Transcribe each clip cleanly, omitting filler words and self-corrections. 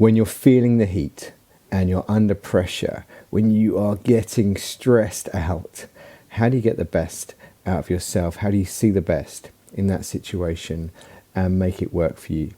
When you're feeling the heat and you're under pressure, when you are getting stressed out, how do you get the best out of yourself? How do you see the best in that situation and make it work for you?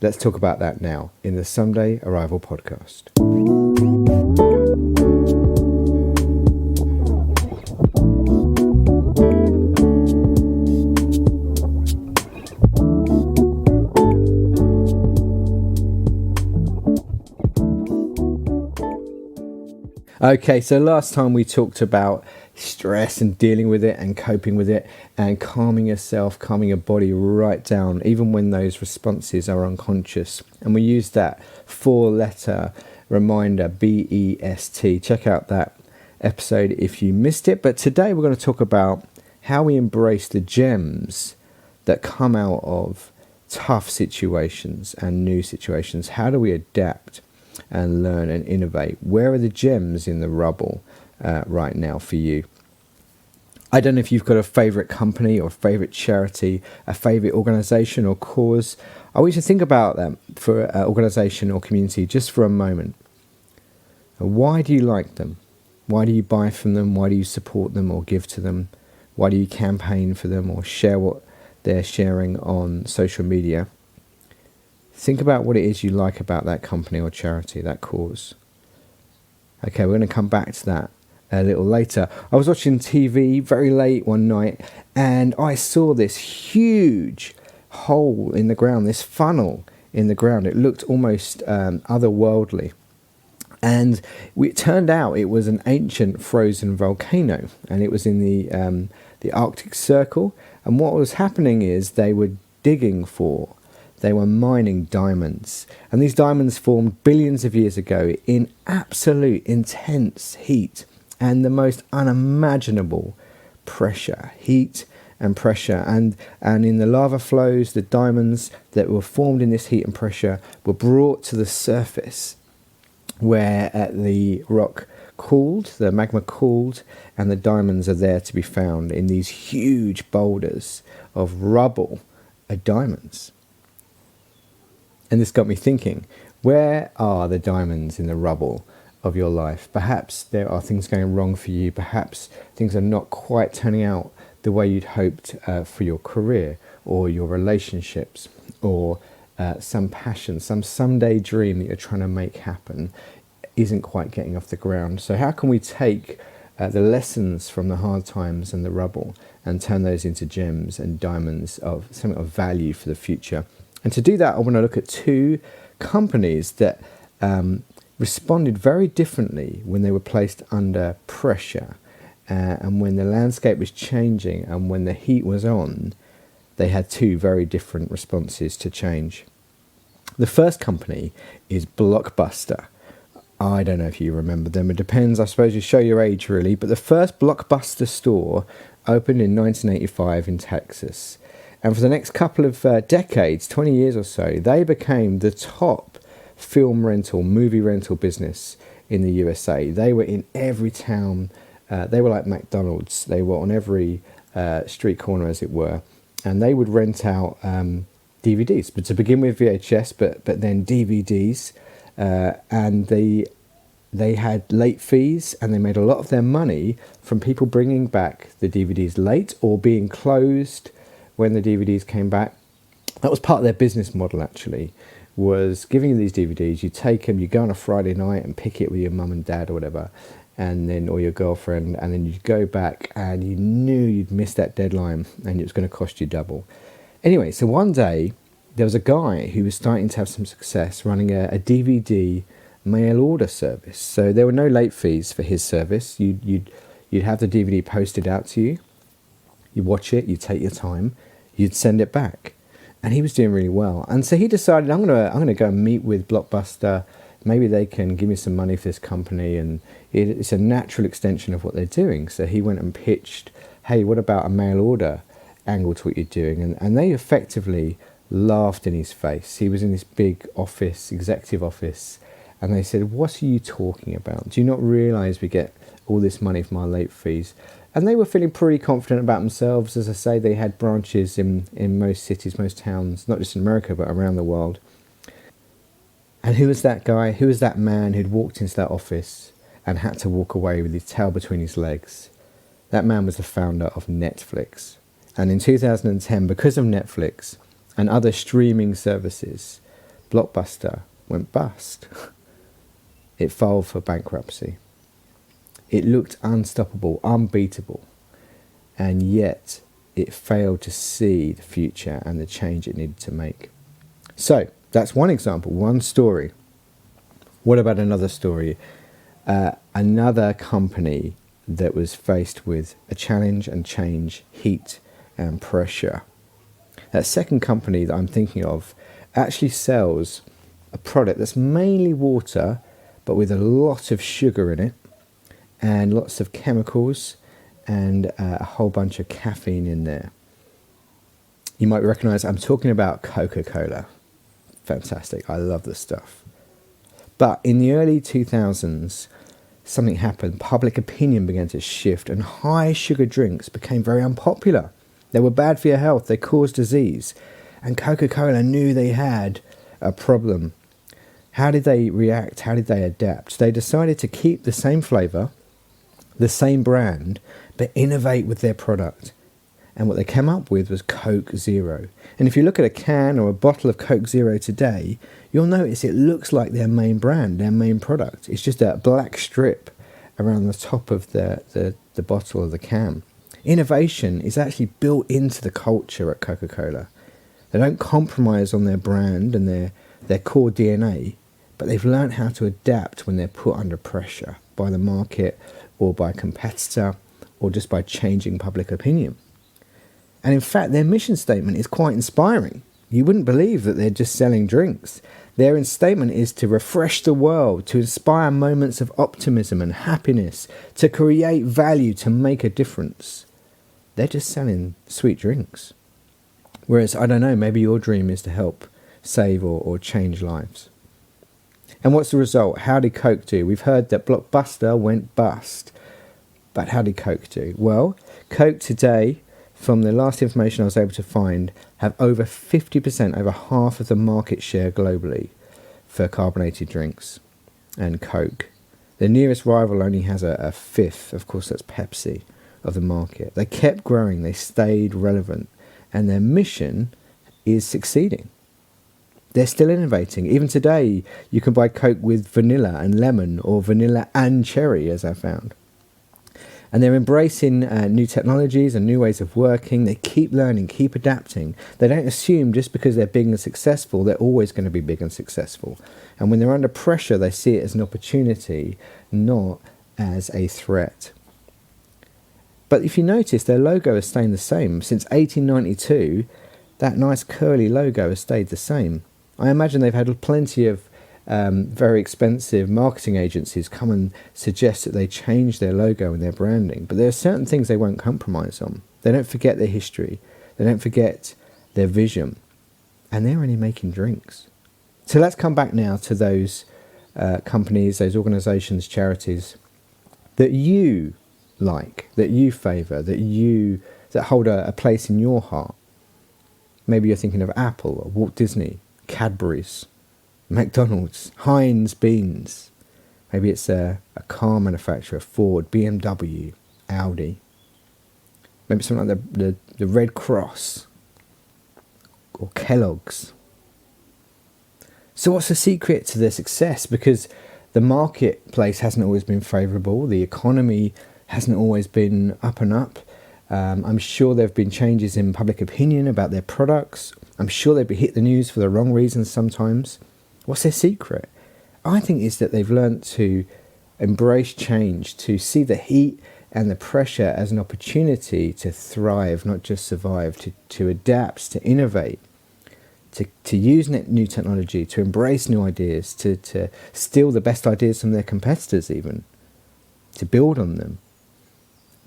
Let's talk about that now in the Someday Arrival podcast. Okay, so last time we talked about stress and dealing with it and coping with it and calming yourself, calming your body right down, even when those responses are unconscious. And we used that 4-letter reminder, BEST. Check out that episode if you missed it. But today we're going to talk about how we embrace the gems that come out of tough situations and new situations. How do we adapt and learn and innovate? Where are the gems in the rubble right now for you? I don't know if you've got a favourite company or a favourite charity, a favourite organisation or cause. I want you to think about that for an organisation or community just for a moment. Why do you like them? Why do you buy from them? Why do you support them or give to them? Why do you campaign for them or share what they're sharing on social media? Think about what it is you like about that company or charity, that cause. Okay, we're going to come back to that a little later. I was watching TV very late one night and I saw this huge hole in the ground, this funnel in the ground. It looked almost otherworldly. And it turned out it was an ancient frozen volcano, and it was in the Arctic Circle. And what was happening is they were mining diamonds. And these diamonds formed billions of years ago in absolute intense heat and the most unimaginable pressure, heat and pressure. And in the lava flows, the diamonds that were formed in this heat and pressure were brought to the surface, where the rock cooled, the magma cooled, and the diamonds are there to be found in these huge boulders of rubble, diamonds. And this got me thinking, where are the diamonds in the rubble of your life? Perhaps there are things going wrong for you. Perhaps things are not quite turning out the way you'd hoped for your career or your relationships, or some passion, some someday dream that you're trying to make happen isn't quite getting off the ground. So how can we take the lessons from the hard times and the rubble and turn those into gems and diamonds of something of value for the future? And to do that, I want to look at 2 companies that responded very differently when they were placed under pressure and when the landscape was changing and when the heat was on. They had 2 very different responses to change. The first company is Blockbuster. I don't know if you remember them. It depends, I suppose you show your age really. But the first Blockbuster store opened in 1985 in Texas. And for the next couple of decades, 20 years or so, they became the top film rental, movie rental business in the USA. They were in every town. They were like McDonald's. They were on every street corner, as it were. And they would rent out DVDs, but to begin with VHS, but then DVDs. And they had late fees, and they made a lot of their money from people bringing back the DVDs late or being closed when the DVDs came back. That was part of their business model, actually, was giving you these DVDs. You take them, you go on a Friday night and pick it with your mum and dad or whatever, and then, or your girlfriend, and then you'd go back and you knew you'd missed that deadline and it was going to cost you double. Anyway, so one day there was a guy who was starting to have some success running a DVD mail order service. So there were no late fees for his service. You'd have the DVD posted out to you. You'd watch it, you'd take your time, you'd send it back. And he was doing really well. And so he decided, I'm gonna go and meet with Blockbuster. Maybe they can give me some money for this company, and it's a natural extension of what they're doing. So he went and pitched, hey, what about a mail order angle to what you're doing? And they effectively laughed in his face. He was in this big office, executive office, and they said, what are you talking about? Do you not realise we get all this money from our late fees? And they were feeling pretty confident about themselves. As I say, they had branches in most cities, most towns, not just in America, but around the world. And who was that guy? Who was that man who'd walked into that office and had to walk away with his tail between his legs? That man was the founder of Netflix. And in 2010, because of Netflix and other streaming services, Blockbuster went bust. It filed for bankruptcy. It looked unstoppable, unbeatable, and yet it failed to see the future and the change it needed to make. So that's one example, one story. What about another story? Another company that was faced with a challenge and change, heat and pressure. That second company that I'm thinking of actually sells a product that's mainly water, but with a lot of sugar in it and lots of chemicals and a whole bunch of caffeine in there. You might recognize I'm talking about Coca-Cola. Fantastic. I love this stuff. But in the early 2000s, something happened. Public opinion began to shift and high sugar drinks became very unpopular. They were bad for your health. They caused disease. And Coca-Cola knew they had a problem. How did they react? How did they adapt? They decided to keep the same flavor, the same brand, but innovate with their product. And what they came up with was Coke Zero. And if you look at a can or a bottle of Coke Zero today, you'll notice it looks like their main brand, their main product. It's just a black strip around the top of the bottle or the can. Innovation is actually built into the culture at Coca-Cola. They don't compromise on their brand and their core DNA, but they've learned how to adapt when they're put under pressure by the market or by a competitor or just by changing public opinion. And in fact, their mission statement is quite inspiring. You wouldn't believe that they're just selling drinks. Their statement is to refresh the world, to inspire moments of optimism and happiness, to create value, to make a difference. They're just selling sweet drinks. Whereas, I don't know, maybe your dream is to help save or change lives. And what's the result? How did Coke do? We've heard that Blockbuster went bust. But how did Coke do? Well, Coke today, from the last information I was able to find, have over 50%, over half of the market share globally for carbonated drinks and Coke. The nearest rival only has a fifth, of course that's Pepsi, of the market. They kept growing, they stayed relevant, and their mission is succeeding. They're still innovating. Even today, you can buy Coke with vanilla and lemon or vanilla and cherry, as I found. And they're embracing new technologies and new ways of working. They keep learning, keep adapting. They don't assume just because they're big and successful, they're always going to be big and successful. And when they're under pressure, they see it as an opportunity, not as a threat. But if you notice, their logo has stayed the same. Since 1892, that nice curly logo has stayed the same. I imagine they've had plenty of very expensive marketing agencies come and suggest that they change their logo and their branding. But there are certain things they won't compromise on. They don't forget their history. They don't forget their vision. And they're only making drinks. So let's come back now to those companies, those organizations, charities that you like, that you favor, that hold a place in your heart. Maybe you're thinking of Apple or Walt Disney, Cadbury's, McDonald's, Heinz Beans. Maybe it's a car manufacturer, Ford, BMW, Audi. Maybe something like the Red Cross or Kellogg's. So what's the secret to their success? Because the marketplace hasn't always been favourable. The economy hasn't always been up and up. I'm sure there have been changes in public opinion about their products. I'm sure they've hit the news for the wrong reasons sometimes. What's their secret? I think it's that they've learnt to embrace change, to see the heat and the pressure as an opportunity to thrive, not just survive, to adapt, to innovate, to use new technology, to embrace new ideas, to steal the best ideas from their competitors even, to build on them.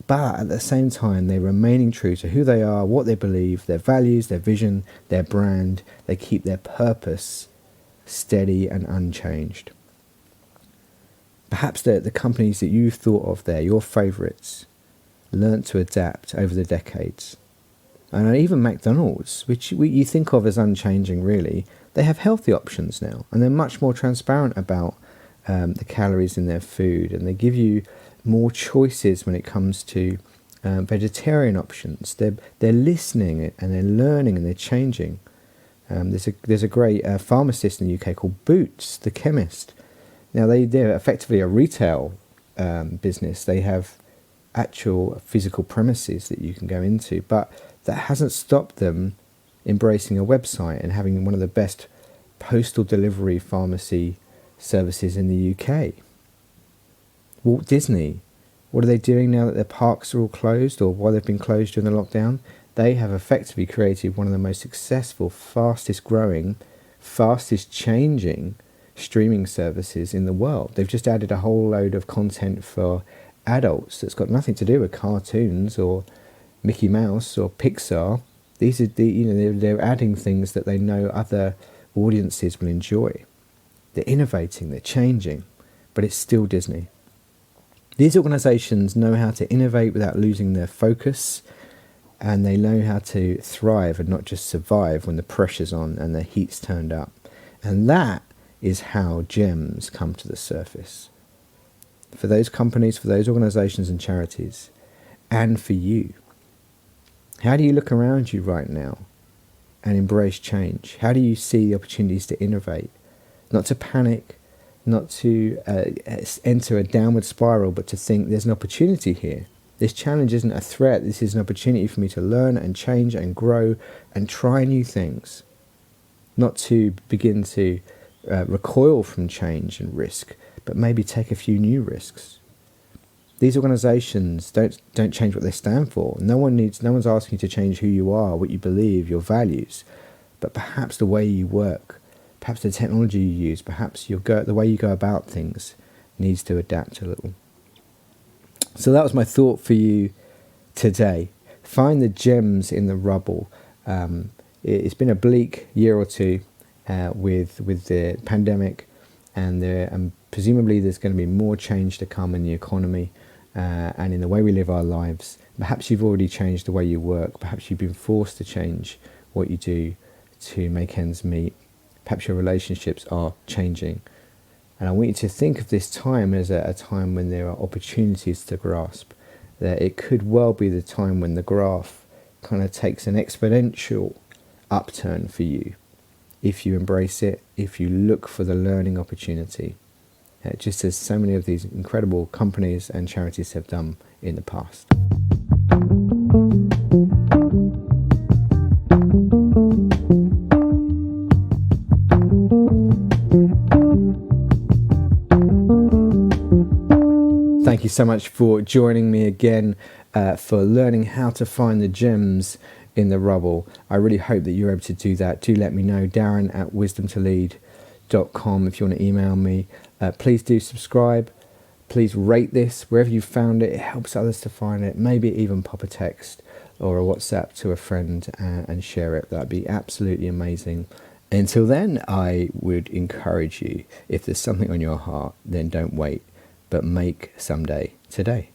But at the same time, they're remaining true to who they are, what they believe, their values, their vision, their brand. They keep their purpose steady and unchanged. Perhaps the companies that you thought of there, your favourites, learnt to adapt over the decades. And even McDonald's, which you think of as unchanging really, they have healthy options now, and they're much more transparent about the calories in their food, and they give you more choices when it comes to vegetarian options. They're listening and they're learning and they're changing. There's a great pharmacist in the UK called Boots, the chemist. Now they're effectively a retail business. They have actual physical premises that you can go into, but that hasn't stopped them embracing a website and having one of the best postal delivery pharmacy services in the UK. Walt Disney, what are they doing now that their parks are all closed, or while they've been closed during the lockdown? They have effectively created one of the most successful, fastest growing, fastest changing streaming services in the world. They've just added a whole load of content for adults that's got nothing to do with cartoons or Mickey Mouse or Pixar. These are they're adding things that they know other audiences will enjoy. They're innovating, they're changing, but it's still Disney. These organisations know how to innovate without losing their focus, and they know how to thrive and not just survive when the pressure's on and the heat's turned up. And that is how gems come to the surface. For those companies, for those organisations and charities, and for you. How do you look around you right now and embrace change? How do you see the opportunities to innovate? Not to panic, not to enter a downward spiral, but to think there's an opportunity here. This challenge isn't a threat. This is an opportunity for me to learn and change and grow and try new things. Not to begin to recoil from change and risk, but maybe take a few new risks. These organisations don't change what they stand for. No one's asking you to change who you are, what you believe, your values, but perhaps the way you work, perhaps the technology you use, perhaps the way you go about things needs to adapt a little. So that was my thought for you today. Find the gems in the rubble. It's been a bleak year or two with the pandemic, and presumably there's going to be more change to come in the economy and in the way we live our lives. Perhaps you've already changed the way you work. Perhaps you've been forced to change what you do to make ends meet. Perhaps your relationships are changing. And I want you to think of this time as a time when there are opportunities to grasp. That it could well be the time when the graph kind of takes an exponential upturn for you. If you embrace it, if you look for the learning opportunity. Just as so many of these incredible companies and charities have done in the past. Thank you so much for joining me again for learning how to find the gems in the rubble. I really hope that you're able to do that. Do let me know, Darren@wisdomtolead.com, if you want to email me. Please do subscribe. Please rate this wherever you found it. It helps others to find it. Maybe even pop a text or a WhatsApp to a friend and share it. That'd be absolutely amazing. Until then, I would encourage you, if there's something on your heart, then don't wait, but make someday today.